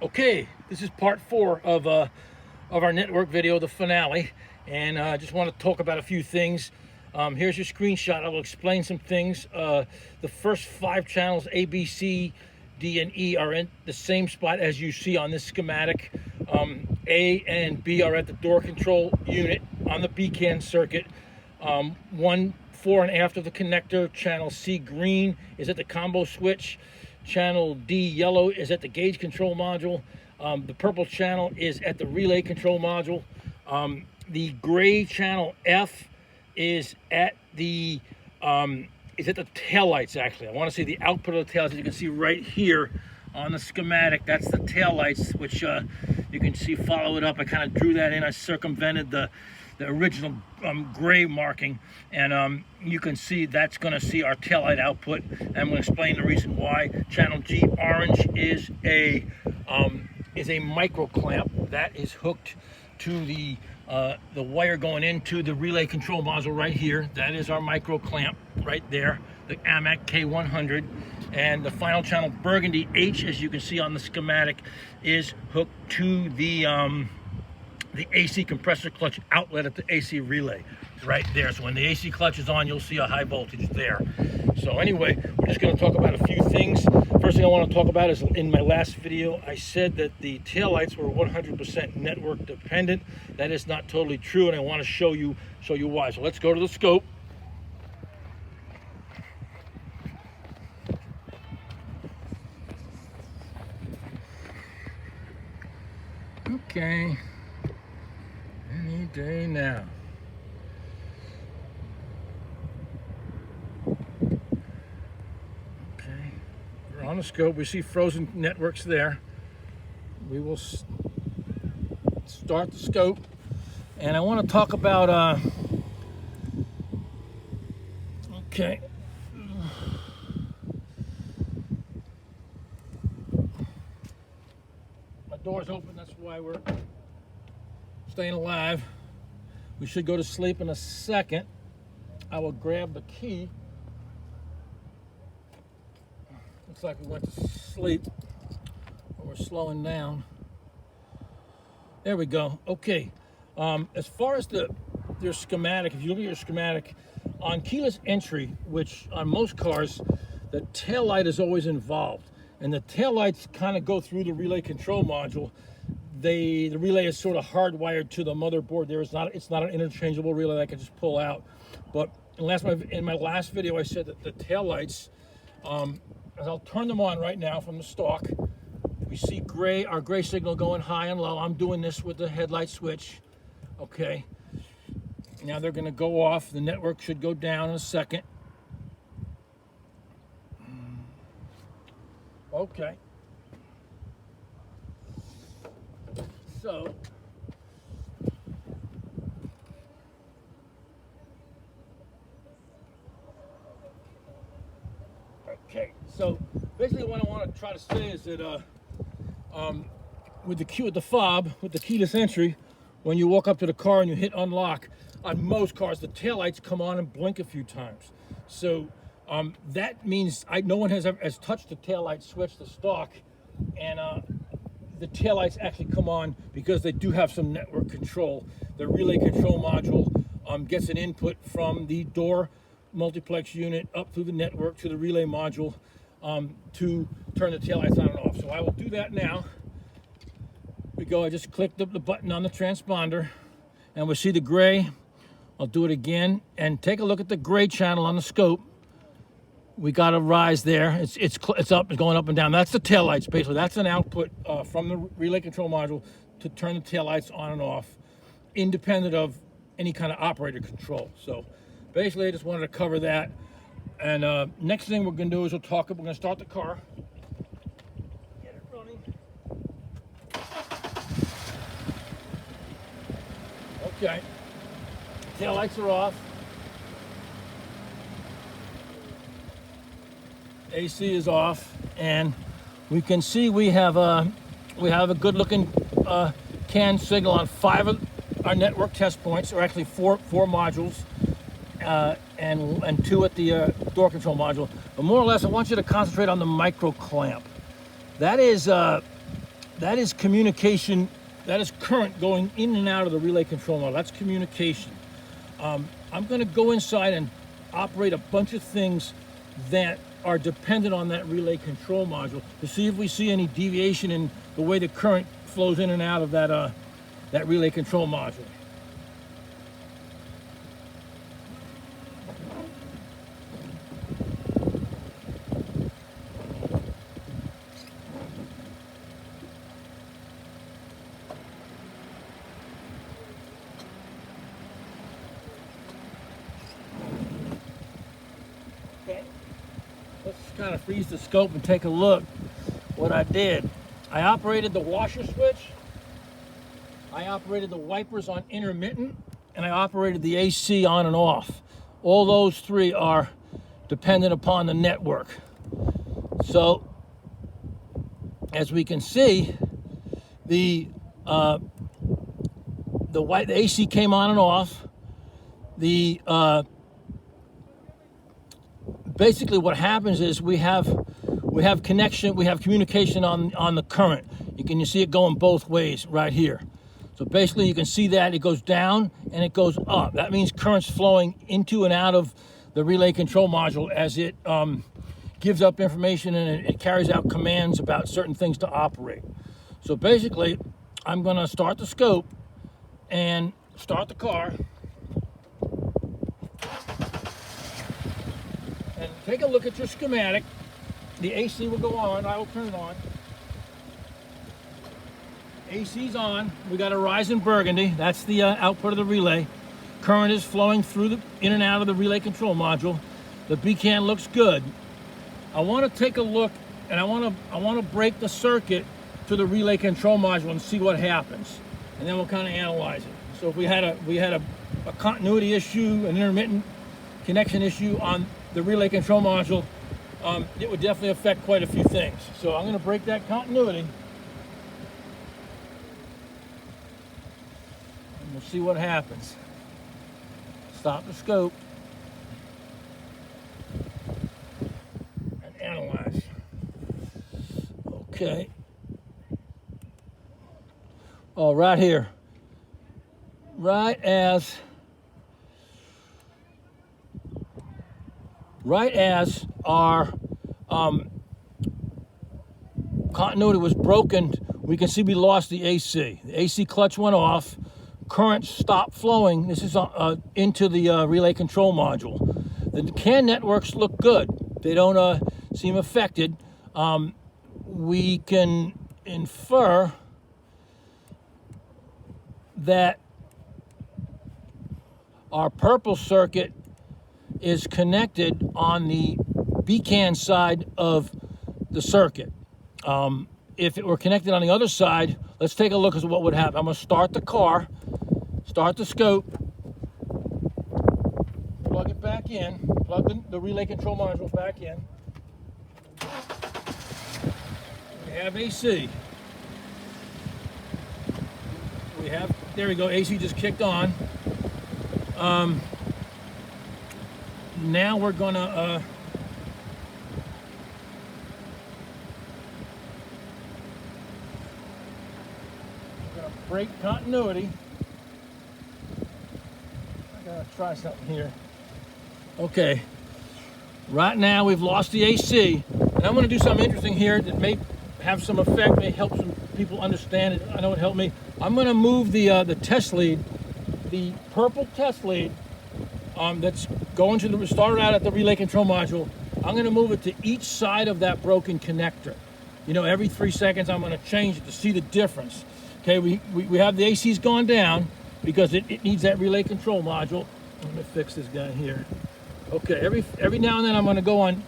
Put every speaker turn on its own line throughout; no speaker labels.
Okay, this is part 4 of our network video, the finale, and I just want to talk about a few things. Here's your screenshot. I will explain some things. The first 5 channels, A, B, C, D, and E, are in the same spot as you see on this schematic. A and B are at the door control unit on the BCAN circuit. 1 4 and after the connector. Channel C, green, is at the combo switch. Channel D, yellow, is at the gauge control module. The purple channel is at the relay control module. The gray channel F is at the tail lights. Actually, I want to see the output of the tail lights. You can see right here on the schematic, that's the tail lights, which you can see, follow it up. I kind of drew that in. I circumvented the original gray marking, and you can see that's going to see our taillight output. And I'm going to explain the reason why. Channel G, orange, is a micro clamp that is hooked to the wire going into the relay control module right here. That is our micro clamp right there, the AMAC K100. And the final channel, burgundy, H, as you can see on the schematic, is hooked to the AC compressor clutch outlet at the AC relay right there. So when the AC clutch is on, you'll see a high voltage there. So anyway, we're just going to talk about a few things. First thing I want to talk about is, in my last video, I said that the taillights were 100% network dependent. That is not totally true, and I want to show you why. So let's go to the scope. Okay. Any day now. Okay, we're on the scope. We see frozen networks there. We will start the scope, and I want to talk about okay. My door's open, that's why we're staying alive. We should go to sleep in a second. I will grab the key. Looks like we went to sleep, but we're slowing down. There we go. Okay. As far as your schematic, if you look at your schematic, on keyless entry, which on most cars, the tail light is always involved, and the tail lights kind of go through the relay control module. The relay is sort of hardwired to the motherboard. It's not an interchangeable relay that I can just pull out. But in my last video, I said that the tail lights, as I'll turn them on right now from the stock, we see gray, our gray signal going high and low. I'm doing this with the headlight switch. Okay. Now they're going to go off. The network should go down in a second. Okay. So, okay. So basically, what I want to try to say is that with the fob, with the keyless entry, when you walk up to the car and you hit unlock, on most cars the taillights come on and blink a few times. So that means no one has touched the taillight switch, the stock, and the taillights actually come on because they do have some network control. The relay control module gets an input from the door multiplex unit up through the network to the relay module to turn the taillights on and off. So I will do that now. We go. I just clicked the button on the transponder, and we see the gray. I'll do it again, and take a look at the gray channel on the scope. We got a rise there. It's up, it's going up and down. That's the taillights, basically. That's an output from the relay control module to turn the taillights on and off, independent of any kind of operator control. So basically, I just wanted to cover that. And next thing we're going to do is we're going to start the car. Get it running. Okay. Taillights are off. AC is off, and we can see we have a good looking CAN signal on 5 of our network test points, or actually four modules, and 2 at the door control module. But more or less, I want you to concentrate on the micro clamp. That is that is communication. That is current going in and out of the relay control module. That's communication. I'm going to go inside and operate a bunch of things that are dependent on that relay control module to see if we see any deviation in the way the current flows in and out of that relay control module. Okay, let's kind of freeze the scope and take a look what I did. I operated the washer switch, I operated the wipers on intermittent, and I operated the AC on and off. All those three are dependent upon the network. So, as we can see, the AC came on and off. Basically what happens is we have connection, we have communication on the current. You see it going both ways right here. So basically you can see that it goes down and it goes up. That means current's flowing into and out of the relay control module as it gives up information and it carries out commands about certain things to operate. So basically I'm going to start the scope and start the car. And take a look at your schematic. The AC will go on. I will turn it on. AC's on. We got a Horizon Burgundy. That's the output of the relay. Current is flowing through in and out of the relay control module. The beacon looks good. I want to take a look, and I want to break the circuit to the relay control module and see what happens, and then we'll kind of analyze it. So if we had a continuity issue, an intermittent connection issue on the relay control module, it would definitely affect quite a few things. So I'm going to break that continuity, and we'll see what happens. Stop the scope and analyze. Okay. Oh, right here. Right as our continuity was broken, we can see we lost the AC. The AC clutch went off. Current stopped flowing. This is into the relay control module. The CAN networks look good. They don't seem affected. We can infer that our purple circuit is connected on the BCAN side of the circuit. If it were connected on the other side, let's take a look at what would happen. I'm going to start the car, start the scope, plug it back in, plug the relay control module back in. We have AC. There we go, AC just kicked on. Now we're gonna break continuity. I gotta try something here. Okay, right now we've lost the AC, and I'm gonna do something interesting here that may have some effect, may help some people understand it. I know it helped me. I'm gonna move the test lead, the purple test lead that's going to the, started out at the relay control module. I'm going to move it to each side of that broken connector. You know, every 3 seconds I'm going to change it to see the difference. Okay, we have the AC's gone down because it needs that relay control module. Let me fix this guy here. Okay, every now and then I'm going to go on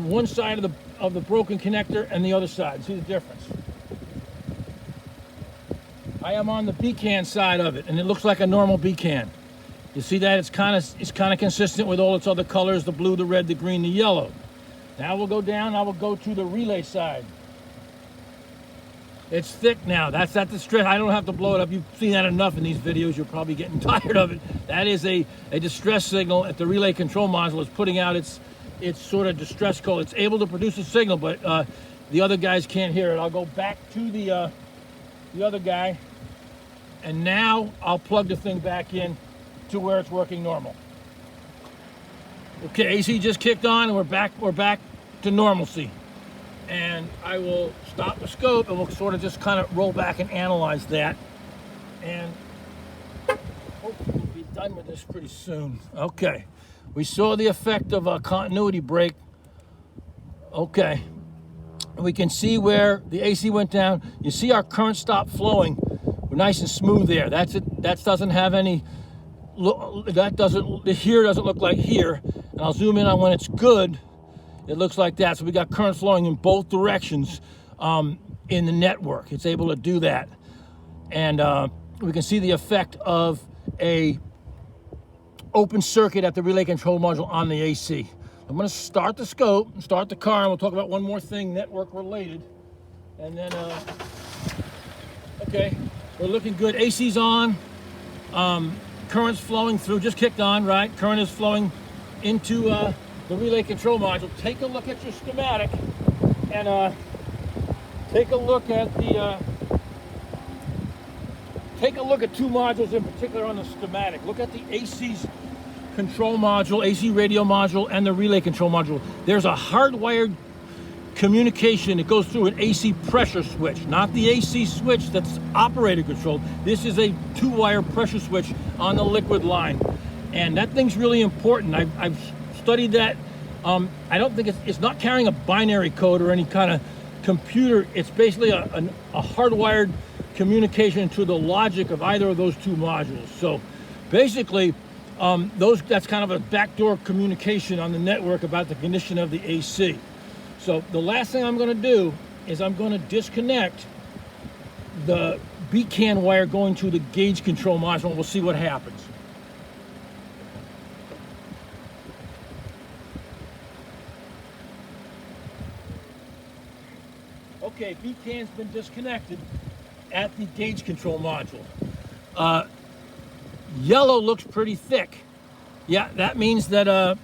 one side of the broken connector and the other side. See the difference? I am on the BCAN side of it, and it looks like a normal BCAN. You see that it's kind of consistent with all its other colors: the blue, the red, the green, the yellow. Now we'll go down. I will go to the relay side. It's thick now. That's at the stress. I don't have to blow it up. You've seen that enough in these videos. You're probably getting tired of it. That is a distress signal at the relay control module. It's putting out its sort of distress code. It's able to produce a signal, but the other guys can't hear it. I'll go back to the other guy, and now I'll plug the thing back in to where it's working normal. Okay, AC just kicked on, and we're back to normalcy. And I will stop the scope, and we'll sort of just kind of roll back and analyze that. And hopefully we'll be done with this pretty soon. Okay, we saw the effect of a continuity break. Okay, we can see where the AC went down. You see our current stopped flowing. We're nice and smooth there. That's it. That doesn't have any. Here doesn't look like here. And I'll zoom in on when it's good. It looks like that. So we got current flowing in both directions in the network. It's able to do that. And we can see the effect of a open circuit at the relay control module on the AC. I'm going to start the scope, start the car, and we'll talk about one more thing network related. And then, okay, we're looking good. AC's on. Current's flowing through, just kicked on, right? Current is flowing into the relay control module. Take a look at your schematic and take a look at two modules in particular on the schematic. Look at the AC's control module, AC radio module, and the relay control module. There's a hardwired communication that goes through an AC pressure switch, not the AC switch that's operator controlled. This is a two-wire pressure switch on the liquid line, and that thing's really important. I've studied that. I don't think it's not carrying a binary code or any kind of computer. It's basically a hardwired communication to the logic of either of those two modules. So basically, that's kind of a backdoor communication on the network about the condition of the AC. So the last thing I'm going to do is I'm going to disconnect the BCAN wire going to the gauge control module, and we'll see what happens. Okay, BCAN's been disconnected at the gauge control module. Yellow looks pretty thick. Yeah, that means that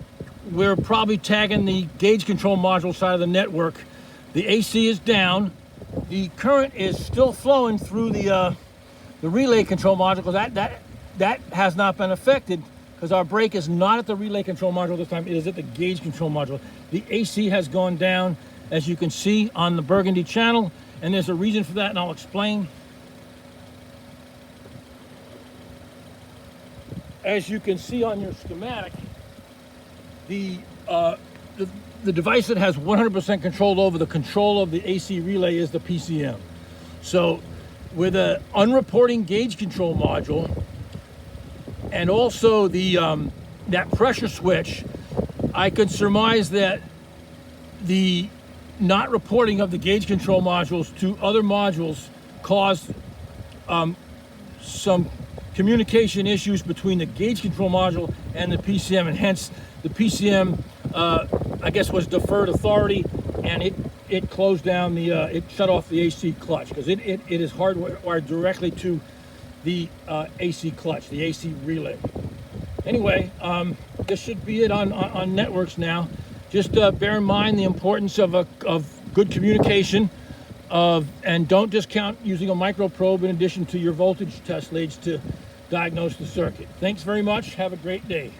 we're probably tagging the gauge control module side of the network. The AC is down. The current is still flowing through the relay control module, because that has not been affected, because our break is not at the relay control module this time. It is at the gauge control module. The AC has gone down, as you can see on the burgundy channel, and there's a reason for that, and I'll explain. As you can see on your schematic, the device that has 100% control over the control of the AC relay is the PCM. So with an unreporting gauge control module and also the that pressure switch, I could surmise that the not reporting of the gauge control modules to other modules caused some communication issues between the gauge control module and the PCM, and hence the PCM, I guess, was deferred authority, and it closed down it shut off the AC clutch, because it is hardwired directly to the AC clutch, the AC relay. Anyway, this should be it on networks now. Just bear in mind the importance of good communication, and don't discount using a microprobe in addition to your voltage test leads to diagnose the circuit. Thanks very much. Have a great day.